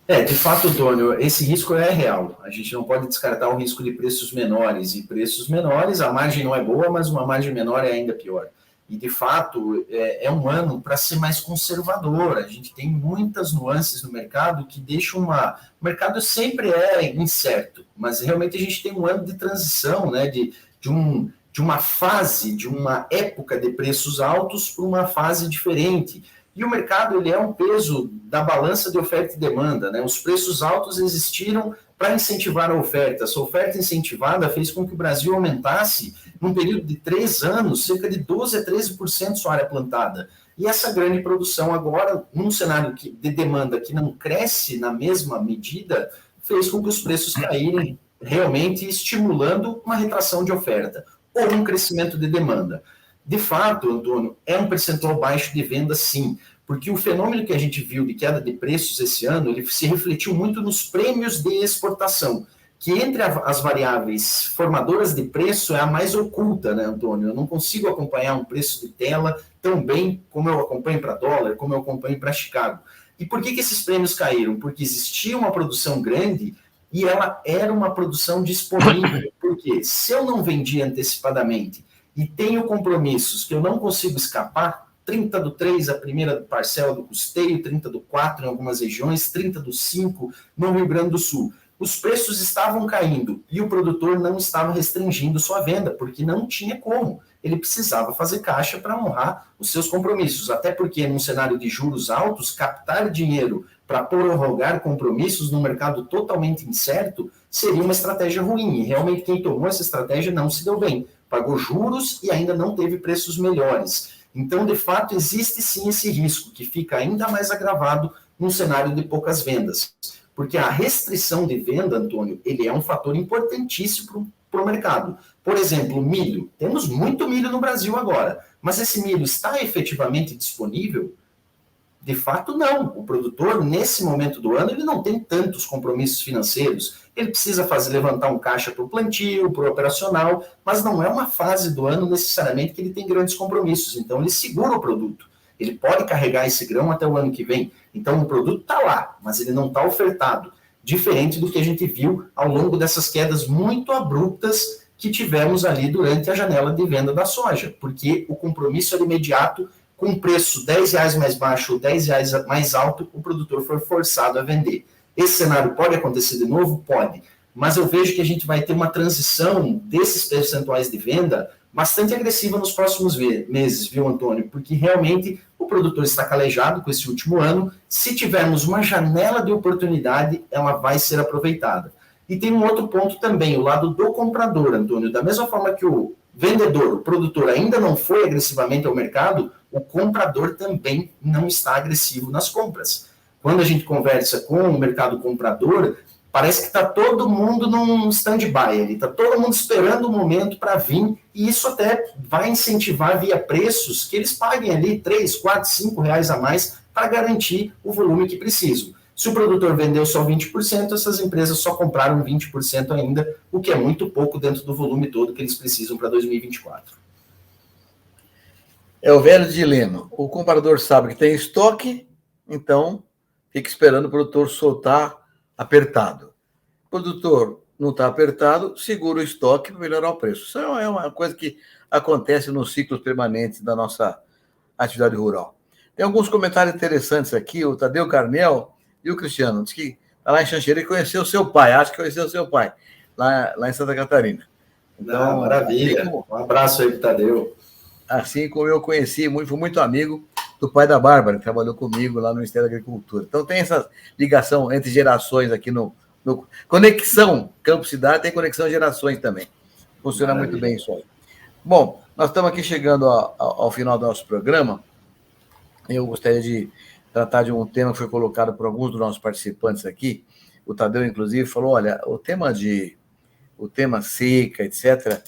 De fato, Antônio, esse risco é real. A gente não pode descartar o risco de preços menores. E preços menores, a margem não é boa, mas uma margem menor é ainda pior. E, de fato, é um ano para ser mais conservador. A gente tem muitas nuances no mercado que deixam uma... O mercado sempre é incerto, mas realmente a gente tem um ano de transição, né? De uma fase, de uma época de preços altos para uma fase diferente. E o mercado ele é um peso da balança de oferta e demanda, né? Os preços altos existiram para incentivar a oferta. Essa oferta incentivada fez com que o Brasil aumentasse, num período de 3 anos, cerca de 12% a 13% sua área plantada. E essa grande produção agora, num cenário de demanda que não cresce na mesma medida, fez com que os preços caírem, realmente estimulando uma retração de oferta ou um crescimento de demanda. De fato, Antônio, é um percentual baixo de venda, sim, porque o fenômeno que a gente viu de queda de preços esse ano, ele se refletiu muito nos prêmios de exportação, que entre as variáveis formadoras de preço é a mais oculta, né, Antônio? Eu não consigo acompanhar um preço de tela tão bem como eu acompanho para dólar, como eu acompanho para Chicago. E por que esses prêmios caíram? Porque existia uma produção grande e ela era uma produção disponível. Porque se eu não vendia antecipadamente e tenho compromissos que eu não consigo escapar, 30 do 3, a primeira parcela do custeio, 30 do 4 em algumas regiões, 30 do 5 no Rio Grande do Sul. Os preços estavam caindo e o produtor não estava restringindo sua venda, porque não tinha como. ele precisava fazer caixa para honrar os seus compromissos, até porque num cenário de juros altos, captar dinheiro para prorrogar compromissos num mercado totalmente incerto seria uma estratégia ruim, e realmente quem tomou essa estratégia não se deu bem, pagou juros e ainda não teve preços melhores. Então, de fato, existe sim esse risco, que fica ainda mais agravado num cenário de poucas vendas. Porque a restrição de venda, Antônio, ele é um fator importantíssimo para o mercado. Por exemplo, milho. Temos muito milho no Brasil agora, mas esse milho está efetivamente disponível? De fato, não. O produtor, nesse momento do ano, ele não tem tantos compromissos financeiros. Ele precisa levantar um caixa para o plantio, para o operacional, mas não é uma fase do ano necessariamente que ele tem grandes compromissos. Então, ele segura o produto. Ele pode carregar esse grão até o ano que vem. Então, o produto está lá, mas ele não está ofertado. Diferente do que a gente viu ao longo dessas quedas muito abruptas que tivemos ali durante a janela de venda da soja, porque o compromisso era imediato, com um preço R$10 mais baixo ou R$10 mais alto, o produtor foi forçado a vender. Esse cenário pode acontecer de novo? Pode. Mas eu vejo que a gente vai ter uma transição desses percentuais de venda bastante agressiva nos próximos meses, viu, Antônio? Porque realmente o produtor está calejado com esse último ano. Se tivermos uma janela de oportunidade, ela vai ser aproveitada. E tem um outro ponto também, o lado do comprador, Antônio. Da mesma forma que o vendedor, o produtor, ainda não foi agressivamente ao mercado, o comprador também não está agressivo nas compras. Quando a gente conversa com o mercado comprador, parece que está todo mundo num stand-by ali, está todo mundo esperando o momento para vir, e isso até vai incentivar via preços que eles paguem ali 3, 4, 5 reais a mais para garantir o volume que precisam. Se o produtor vendeu só 20%, essas empresas só compraram 20% ainda, o que é muito pouco dentro do volume todo que eles precisam para 2024. É o velho dilema. O comprador sabe que tem estoque, então fica esperando o produtor soltar apertado. O produtor não está apertado, segura o estoque para melhorar o preço. Isso é uma coisa que acontece nos ciclos permanentes da nossa atividade rural. Tem alguns comentários interessantes aqui. O Tadeu Carnel e o Cristiano diz que está lá em Xanxerê e conheceu o seu pai. Acho que conheceu o seu pai, lá em Santa Catarina. Então, maravilha. Um abraço aí para o Tadeu. Assim como eu conheci, fui muito amigo do pai da Bárbara, que trabalhou comigo lá no Ministério da Agricultura. Então tem essa ligação entre gerações aqui no Conexão Campo-Cidade, tem conexão gerações também. Funciona muito bem isso aí. Bom, nós estamos aqui chegando ao final do nosso programa. Eu gostaria de tratar de um tema que foi colocado por alguns dos nossos participantes aqui. O Tadeu, inclusive, falou, olha, o tema seca, etc.,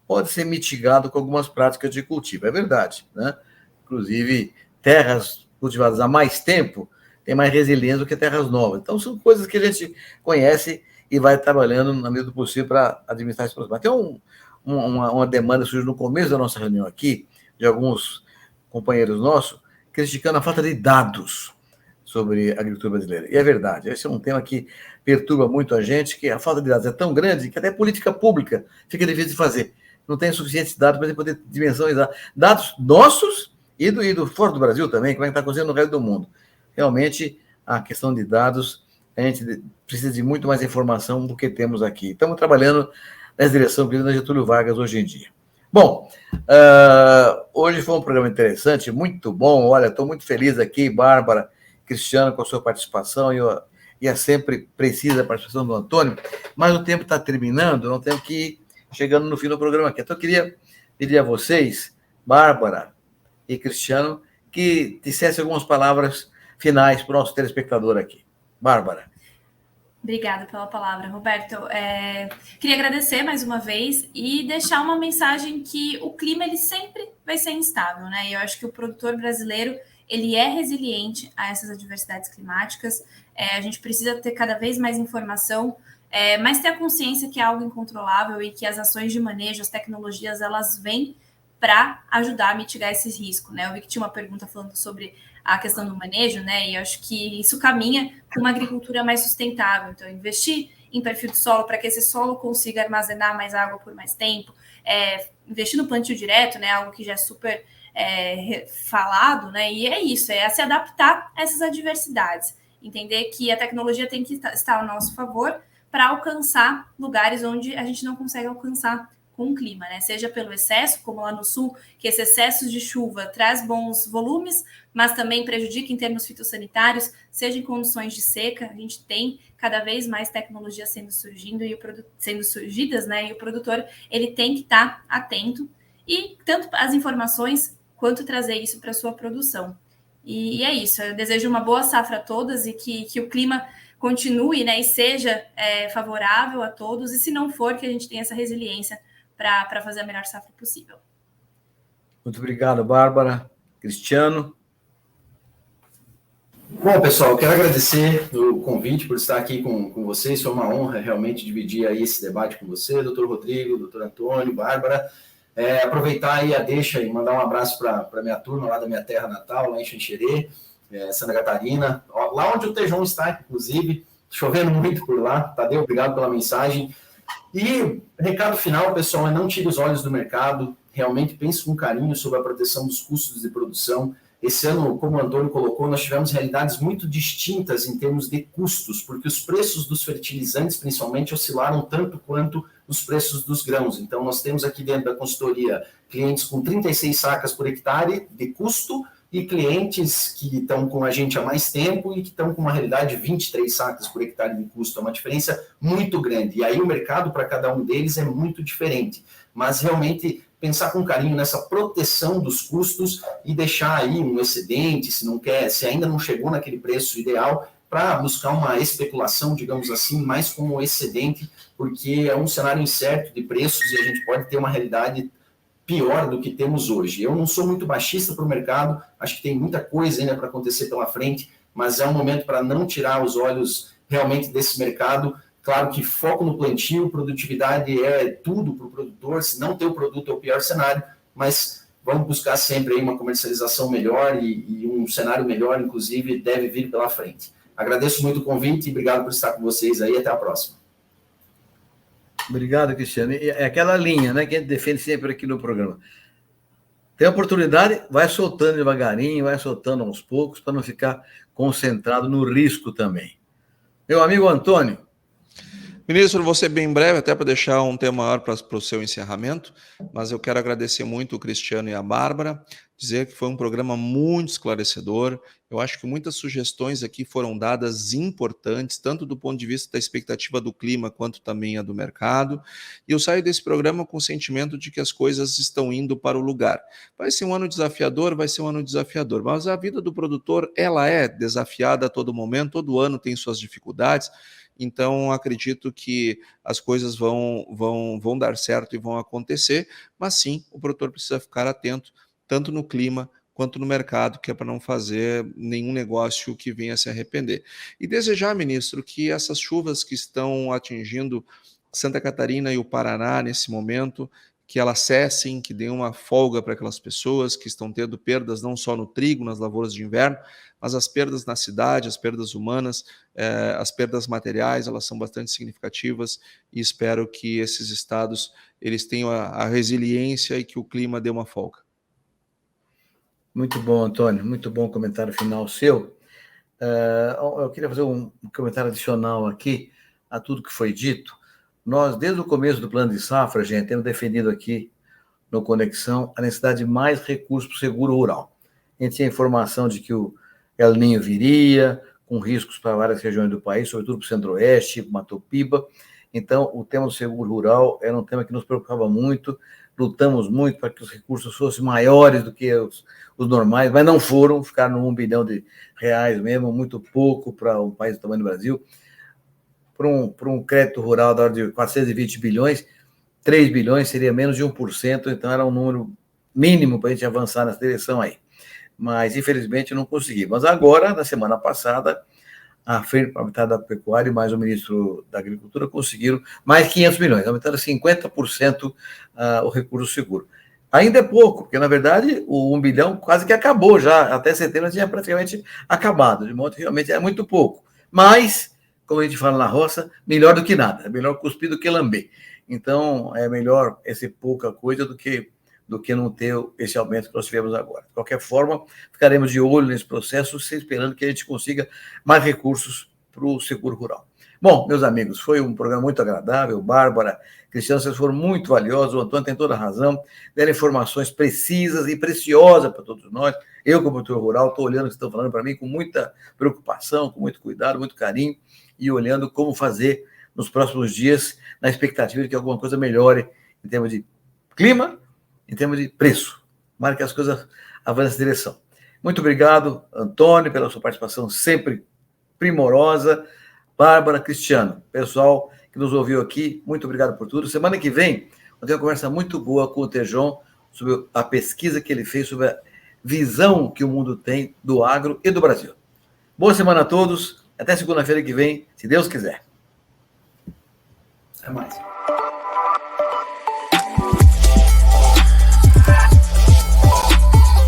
pode ser mitigado com algumas práticas de cultivo. É verdade, né? Inclusive, terras cultivadas há mais tempo têm mais resiliência do que terras novas. Então, são coisas que a gente conhece e vai trabalhando na medida do possível para administrar esse problema. Tem uma demanda que surgiu no começo da nossa reunião aqui, de alguns companheiros nossos, criticando a falta de dados sobre a agricultura brasileira. E é verdade, esse é um tema que perturba muito a gente, que a falta de dados é tão grande que até política pública fica difícil de fazer. Não tem suficientes dados para poder dimensionalizar. Dados nossos e do fora do Brasil também, como é que está acontecendo no resto do mundo. Realmente, a questão de dados, a gente precisa de muito mais informação do que temos aqui. Estamos trabalhando nessa direção que da Getúlio Vargas hoje em dia. Bom, hoje foi um programa interessante, muito bom. Olha, estou muito feliz aqui, Bárbara, Cristiano, com a sua participação, e é sempre precisa a participação do Antônio, mas o tempo está terminando, não temos que ir chegando no fim do programa aqui. Então, eu queria pedir a vocês, Bárbara e Cristiano, que dissessem algumas palavras finais para o nosso telespectador aqui. Bárbara. Obrigada pela palavra, Roberto. Queria agradecer mais uma vez e deixar uma mensagem que o clima ele sempre vai ser instável, né? E eu acho que o produtor brasileiro ele é resiliente a essas adversidades climáticas. A gente precisa ter cada vez mais informação, mas ter a consciência que é algo incontrolável e que as ações de manejo, as tecnologias, elas vêm para ajudar a mitigar esses riscos, né? Eu vi que tinha uma pergunta falando sobre a questão do manejo, né? E eu acho que isso caminha para uma agricultura mais sustentável. Então, investir em perfil de solo para que esse solo consiga armazenar mais água por mais tempo, investir no plantio direto, né? Algo que já é super falado, né? E é isso, é se adaptar a essas adversidades. Entender que a tecnologia tem que estar ao nosso favor para alcançar lugares onde a gente não consegue alcançar com o clima, né? Seja pelo excesso, como lá no sul, que esse excesso de chuva traz bons volumes, mas também prejudica em termos fitossanitários, seja em condições de seca. A gente tem cada vez mais tecnologias sendo surgidas, né? E o produtor ele tem que estar atento e tanto as informações quanto trazer isso para a sua produção. E é isso. Eu desejo uma boa safra a todas e que o clima continue, né, e seja favorável a todos, e se não for, que a gente tenha essa resiliência para fazer a melhor safra possível. Muito obrigado, Bárbara. Cristiano? Bom, pessoal, eu quero agradecer o convite por estar aqui com vocês. Foi uma honra realmente dividir aí esse debate com você, doutor Rodrigo, doutor Antônio, Bárbara. Aproveitar aí a deixa e mandar um abraço para a minha turma lá da minha terra natal, lá em Xanxerê, Santa Catarina, lá onde o Tejon está, inclusive, chovendo muito por lá. Tadeu, obrigado pela mensagem. E recado final, pessoal, não tire os olhos do mercado, realmente pense com carinho sobre a proteção dos custos de produção. Esse ano, como o Antônio colocou, nós tivemos realidades muito distintas em termos de custos, porque os preços dos fertilizantes, principalmente, oscilaram tanto quanto os preços dos grãos. Então, nós temos aqui dentro da consultoria clientes com 36 sacas por hectare de custo e clientes que estão com a gente há mais tempo e que estão com uma realidade de 23 sacas por hectare de custo. É uma diferença muito grande. E aí o mercado para cada um deles é muito diferente. Mas realmente pensar com carinho nessa proteção dos custos e deixar aí um excedente, se não quer, se ainda não chegou naquele preço ideal, para buscar uma especulação, digamos assim, mais como excedente, porque é um cenário incerto de preços e a gente pode ter uma realidade pior do que temos hoje. Eu não sou muito baixista para o mercado, acho que tem muita coisa ainda para acontecer pela frente, mas é um momento para não tirar os olhos realmente desse mercado. Claro que foco no plantio, produtividade é tudo para o produtor, se não ter o produto é o pior cenário, mas vamos buscar sempre aí uma comercialização melhor e um cenário melhor, inclusive, deve vir pela frente. Agradeço muito o convite e obrigado por estar com vocês aí, até a próxima. Obrigado, Cristiano. E é aquela linha, né, que a gente defende sempre aqui no programa. Tem oportunidade, vai soltando devagarinho, vai soltando aos poucos, para não ficar concentrado no risco também. Meu amigo Antônio. Ministro, vou ser bem breve, até para deixar um tema maior para o seu encerramento, mas eu quero agradecer muito o Cristiano e a Bárbara, dizer que foi um programa muito esclarecedor. Eu acho que muitas sugestões aqui foram dadas importantes, tanto do ponto de vista da expectativa do clima, quanto também a do mercado. E eu saio desse programa com o sentimento de que as coisas estão indo para o lugar. Vai ser um ano desafiador, mas a vida do produtor, ela é desafiada a todo momento, todo ano tem suas dificuldades. Então, acredito que as coisas vão dar certo e vão acontecer, mas sim, o produtor precisa ficar atento, tanto no clima quanto no mercado, que é para não fazer nenhum negócio que venha a se arrepender. E desejar, ministro, que essas chuvas que estão atingindo Santa Catarina e o Paraná nesse momento, que elas cessem, que deem uma folga para aquelas pessoas que estão tendo perdas não só no trigo, nas lavouras de inverno, mas as perdas na cidade, as perdas humanas, as perdas materiais, elas são bastante significativas e espero que esses estados eles tenham a resiliência e que o clima dê uma folga. Muito bom, Antônio, muito bom comentário final seu. Eu queria fazer um comentário adicional aqui a tudo que foi dito. Nós, desde o começo do plano de safra, gente, temos defendido aqui no Conexão a necessidade de mais recursos para o seguro rural. A gente tinha informação de que o El Niño viria, com riscos para várias regiões do país, sobretudo para o Centro-Oeste, Mato Piba. Então, o tema do seguro rural era um tema que nos preocupava muito, lutamos muito para que os recursos fossem maiores do que os normais, mas não foram, ficaram no R$1 bilhão mesmo, muito pouco para um país do tamanho do Brasil. Para um crédito rural da ordem de 420 bilhões, 3 bilhões seria menos de 1%, então era um número mínimo para a gente avançar nessa direção aí. Mas, infelizmente, não consegui. Mas agora, na semana passada, a Frente Parlamentar da Pecuária e mais o ministro da Agricultura conseguiram mais 500 milhões, aumentando 50% o recurso seguro. Ainda é pouco, porque, na verdade, o 1 bilhão quase que acabou já, até setembro tinha praticamente acabado, de modo que realmente é muito pouco. Mas, como a gente fala na roça, melhor do que nada, é melhor cuspir do que lamber. Então, é melhor esse pouca coisa do que não ter esse aumento que nós tivemos agora. De qualquer forma, ficaremos de olho nesse processo, esperando que a gente consiga mais recursos para o seguro rural. Bom, meus amigos, foi um programa muito agradável. Bárbara, Cristiano, vocês foram muito valiosos. O Antônio tem toda a razão. Deram informações precisas e preciosas para todos nós. Eu, como produtor rural, estou olhando o que estão falando para mim com muita preocupação, com muito cuidado, muito carinho, e olhando como fazer nos próximos dias, na expectativa de que alguma coisa melhore em termos de clima, em termos de preço. Tomara que as coisas avancem nessa direção. Muito obrigado, Antônio, pela sua participação sempre primorosa. Bárbara, Cristiano, pessoal que nos ouviu aqui, muito obrigado por tudo. Semana que vem, eu tenho uma conversa muito boa com o Tejon sobre a pesquisa que ele fez sobre a visão que o mundo tem do agro e do Brasil. Boa semana a todos. Até segunda-feira que vem, se Deus quiser. Até mais.